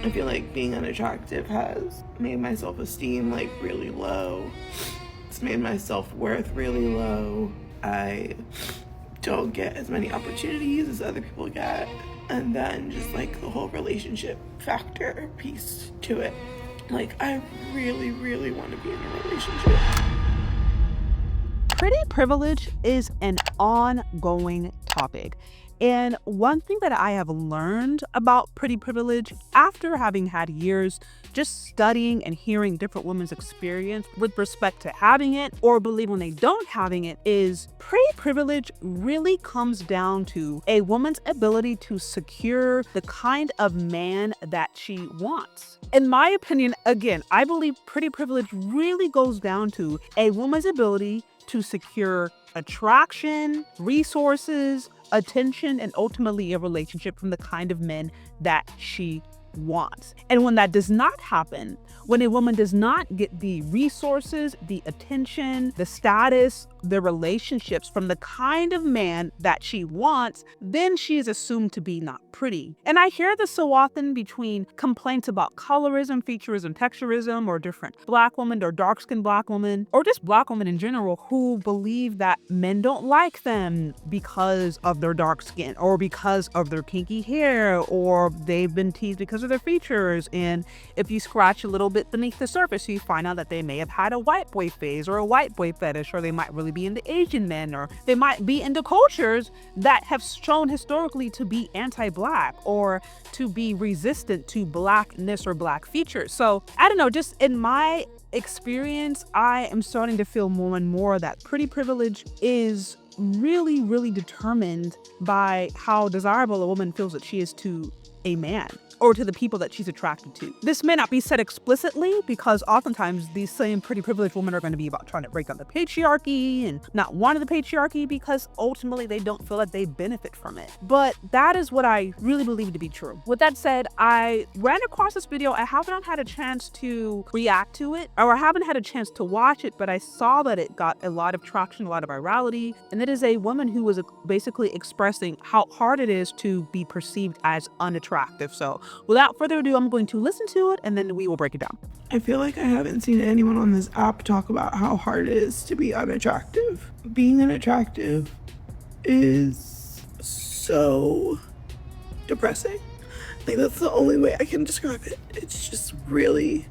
I feel like being unattractive has made my self-esteem like really low. It's made my self-worth really low. I don't get as many opportunities as other people get. And then just like the whole relationship factor piece to it. Like, I really, really want to be in a relationship. Pretty privilege is an ongoing topic. And one thing that I have learned about pretty privilege after having had years just studying and hearing different women's experience with respect to having it or believe when they don't having it is pretty privilege really comes down to a woman's ability to secure the kind of man that she wants. In my opinion, again, I believe pretty privilege really goes down to a woman's ability to secure attraction, resources, attention, and ultimately a relationship from the kind of men that she wants. And when that does not happen, when a woman does not get the resources, the attention, the status, the relationships from the kind of man that she wants, then she is assumed to be not pretty. And I hear this so often between complaints about colorism, featurism, texturism, or different Black women or dark-skinned Black women, or just Black women in general who believe that men don't like them because of their dark skin or because of their kinky hair, or they've been teased because of their features. And if you scratch a little bit beneath the surface, you find out that they may have had a white boy phase or a white boy fetish, or they might really be into Asian men, or they might be into cultures that have shown historically to be anti-Black or to be resistant to Blackness or Black features. So I don't know, just in my experience, I am starting to feel more and more that pretty privilege is really, really determined by how desirable a woman feels that she is to a man or to the people that she's attracted to. This may not be said explicitly because oftentimes these same pretty privileged women are going to be about trying to break down the patriarchy and not wanting the patriarchy because ultimately they don't feel that they benefit from it. But that is what I really believe to be true. With that said, I ran across this video. I haven't had a chance to react to it, or I haven't had a chance to watch it, but I saw that it got a lot of traction, a lot of virality. And it is a woman who was basically expressing how hard it is to be perceived as unattractive. So without further ado, I'm going to listen to it and then we will break it down. I feel like I haven't seen anyone on this app talk about how hard it is to be unattractive. Being unattractive is so depressing. Like, that's the only way I can describe it. It's just really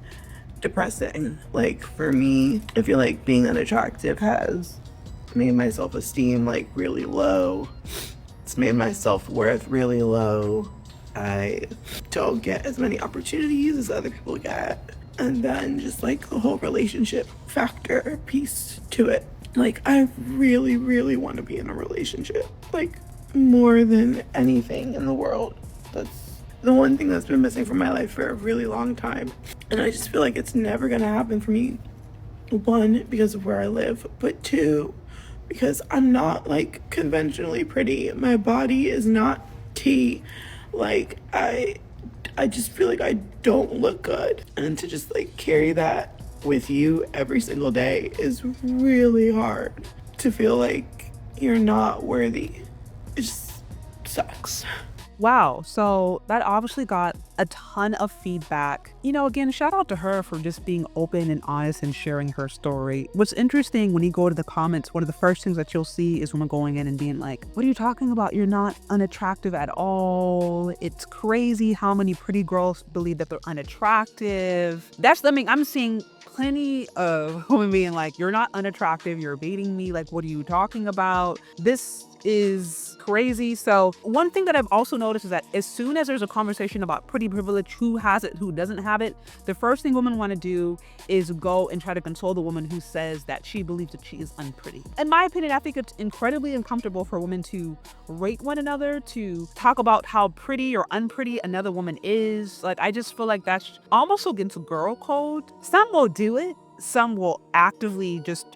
depressing. Like, for me, I feel like being unattractive has made my self-esteem like really low. It's made my self-worth really low. I don't get as many opportunities as other people get. And then just like the whole relationship factor piece to it. Like, I really, really want to be in a relationship. Like, more than anything in the world. That's the one thing that's been missing from my life for a really long time. And I just feel like it's never gonna happen for me. One, because of where I live, but two, because I'm not like conventionally pretty. My body is not tea. Like, I just feel like I don't look good. And to just like carry that with you every single day is really hard. To feel like you're not worthy. It just sucks. Wow, so that obviously got a ton of feedback. You know, again, shout out to her for just being open and honest and sharing her story. What's interesting when you go to the comments, one of the first things that you'll see is women going in and being like, what are you talking about? You're not unattractive at all. It's crazy how many pretty girls believe that they're unattractive. I'm seeing plenty of women being like, you're not unattractive, you're baiting me, like, what are you talking about? This is crazy. So one thing that I've also noticed is that as soon as there's a conversation about pretty privilege, who has it, who doesn't have it, the first thing women want to do is go and try to console the woman who says that she believes that she is unpretty. In my opinion, I think it's incredibly uncomfortable for women to rate one another, to talk about how pretty or unpretty another woman is. Like, I just feel like that's almost against girl code. Some will do it. Some will actively just,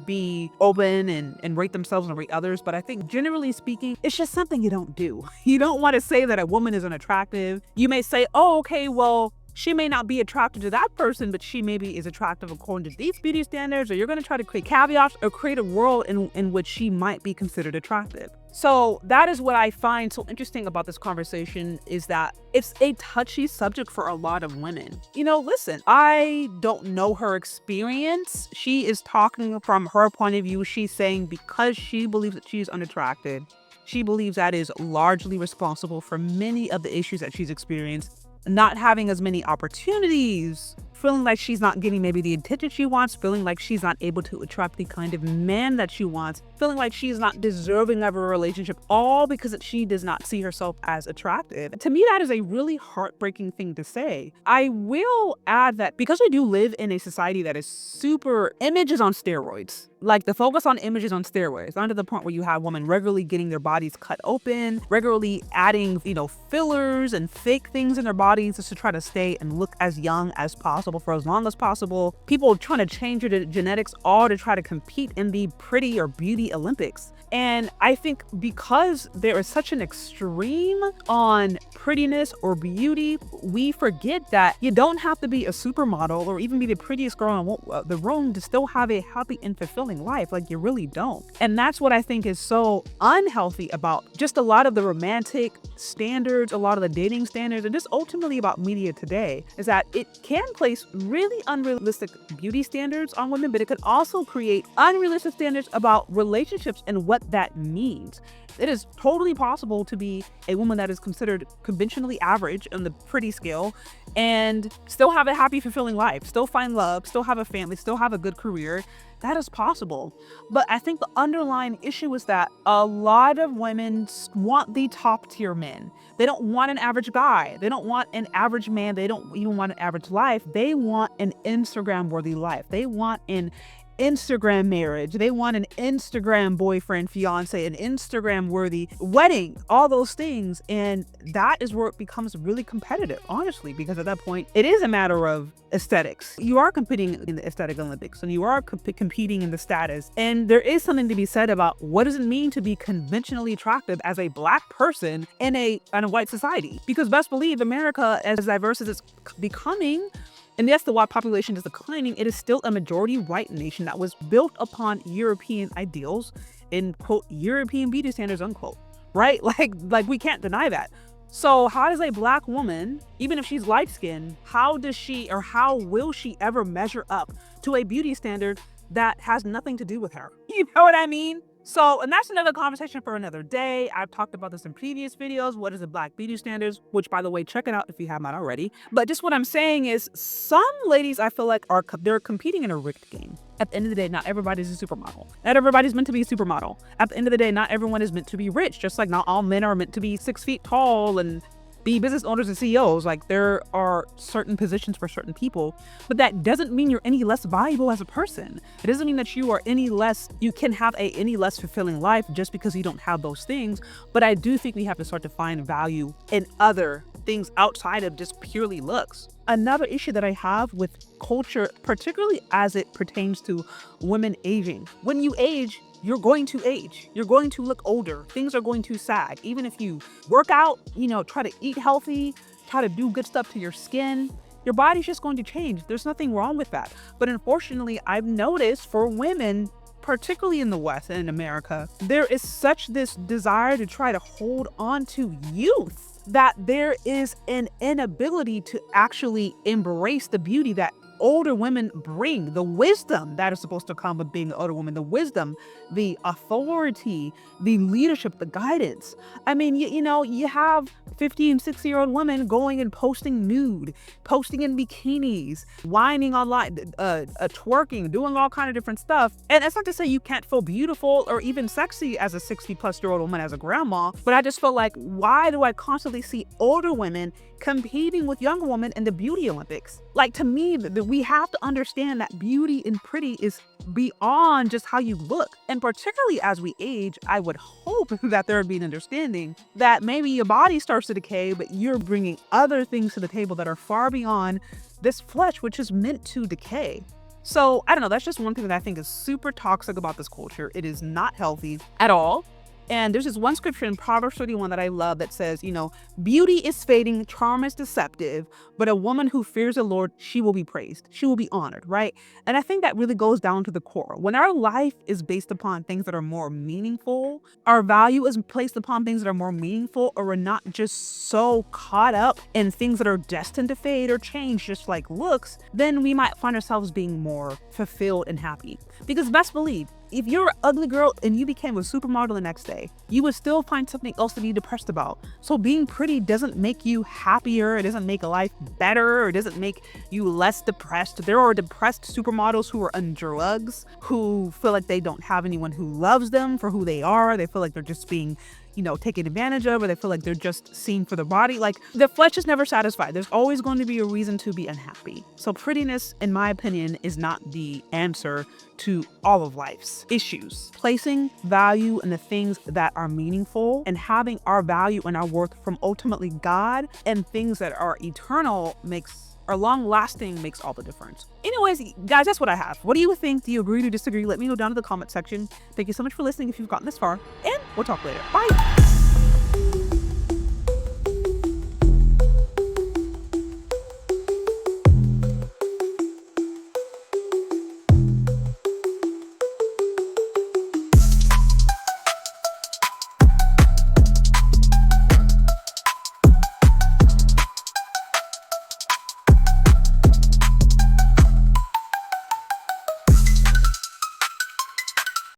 be open and rate themselves and rate others. But I think generally speaking, it's just something you don't do. You don't want to say that a woman is unattractive. You may say, oh, okay, well, she may not be attracted to that person, but she maybe is attractive according to these beauty standards, or you're going to try to create caveats or create a world in which she might be considered attractive. So that is what I find so interesting about this conversation, is that it's a touchy subject for a lot of women. Listen, I don't know her experience. She is talking from her point of view. She's saying because she believes that she's unattracted, she believes that is largely responsible for many of the issues that she's experienced, not having as many opportunities, feeling like she's not getting maybe the attention she wants, feeling like she's not able to attract the kind of man that she wants, feeling like she's not deserving of a relationship, all because she does not see herself as attractive. To me, that is a really heartbreaking thing to say. I will add that because we do live in a society that is super images on steroids, like the focus on images on steroids, down to the point where you have women regularly getting their bodies cut open, regularly adding, fillers and fake things in their bodies just to try to stay and look as young as possible for as long as possible. People trying to change their genetics all to try to compete in the pretty or beauty Olympics. And I think because there is such an extreme on prettiness or beauty, we forget that you don't have to be a supermodel or even be the prettiest girl in the room to still have a happy and fulfilling life. Like, you really don't. And that's what I think is so unhealthy about just a lot of the romantic standards, a lot of the dating standards, and just ultimately about media today, is that it can place really unrealistic beauty standards on women, but it could also create unrealistic standards about relationships and what that means. It is totally possible to be a woman that is considered conventionally average on the pretty scale and still have a happy, fulfilling life, still find love, still have a family, still have a good career. That is possible. But I think the underlying issue is that a lot of women want the top tier men. They don't want an average guy. They don't want an average man. They don't even want an average life. They want an Instagram worthy life. They want an Instagram marriage. They want an Instagram boyfriend, fiance, an Instagram worthy wedding, all those things. And that is where it becomes really competitive, honestly, because at that point, it is a matter of aesthetics. You are competing in the aesthetic Olympics and you are competing in the status. And there is something to be said about what does it mean to be conventionally attractive as a Black person in a white society? Because best believe America, as diverse as it's becoming, and yes, the white population is declining, it is still a majority white nation that was built upon European ideals in, quote, European beauty standards, unquote, right? Like we can't deny that. So how does a Black woman, even if she's light-skinned, how will she ever measure up to a beauty standard that has nothing to do with her? You know what I mean? So, and that's another conversation for another day. I've talked about this in previous videos. What is the Black beauty standards? Which, by the way, check it out if you have not already. But just what I'm saying is some ladies, I feel like they're competing in a rigged game. At the end of the day, not everybody's a supermodel. Not everybody's meant to be a supermodel. At the end of the day, not everyone is meant to be rich. Just like not all men are meant to be 6 feet tall and be business owners and CEOs. Like, there are certain positions for certain people, but that doesn't mean you're any less valuable as a person. It doesn't mean that you can have any less fulfilling life just because you don't have those things. But I do think we have to start to find value in other things outside of just purely looks. Another issue that I have with culture, particularly as it pertains to women aging. When you age, you're going to age. You're going to look older. Things are going to sag. Even if you work out, try to eat healthy, try to do good stuff to your skin, your body's just going to change. There's nothing wrong with that. But unfortunately, I've noticed for women, particularly in the West and in America, there is such this desire to try to hold on to youth that there is an inability to actually embrace the beauty that older women bring, the wisdom that is supposed to come with being an older woman, the wisdom, the authority, the leadership, the guidance. I mean, you have 50 and 60-year-old women going and posting nude, posting in bikinis, whining online, twerking, doing all kind of different stuff. And it's not to say you can't feel beautiful or even sexy as a 60-plus-year-old woman, as a grandma, but I just feel like, why do I constantly see older women competing with younger women in the beauty Olympics? Like, to me, we have to understand that beauty and pretty is beyond just how you look. And particularly as we age, I would hope that there would be an understanding that maybe your body starts to decay, but you're bringing other things to the table that are far beyond this flesh, which is meant to decay. So I don't know, that's just one thing that I think is super toxic about this culture. It is not healthy at all. And there's this one scripture in Proverbs 31 that I love that says, beauty is fading, charm is deceptive, but a woman who fears the Lord, she will be praised. She will be honored, right? And I think that really goes down to the core. When our life is based upon things that are more meaningful, our value is placed upon things that are more meaningful, or we're not just so caught up in things that are destined to fade or change, just like looks, then we might find ourselves being more fulfilled and happy. Because best believe, if you're an ugly girl and you became a supermodel the next day, you would still find something else to be depressed about. So being pretty doesn't make you happier. It doesn't make life better. Or it doesn't make you less depressed. There are depressed supermodels who are on drugs, who feel like they don't have anyone who loves them for who they are. They feel like they're just being taken advantage of, or they feel like they're just seen for the body. Like, the flesh is never satisfied. There's always going to be a reason to be unhappy. So prettiness, in my opinion, is not the answer to all of life's issues. Placing value in the things that are meaningful and having our value and our worth from ultimately God and things that are eternal are long-lasting makes all the difference. Anyways, guys, that's what I have. What do you think? Do you agree or disagree? Let me know down in the comment section. Thank you so much for listening if you've gotten this far, and we'll talk later. Bye.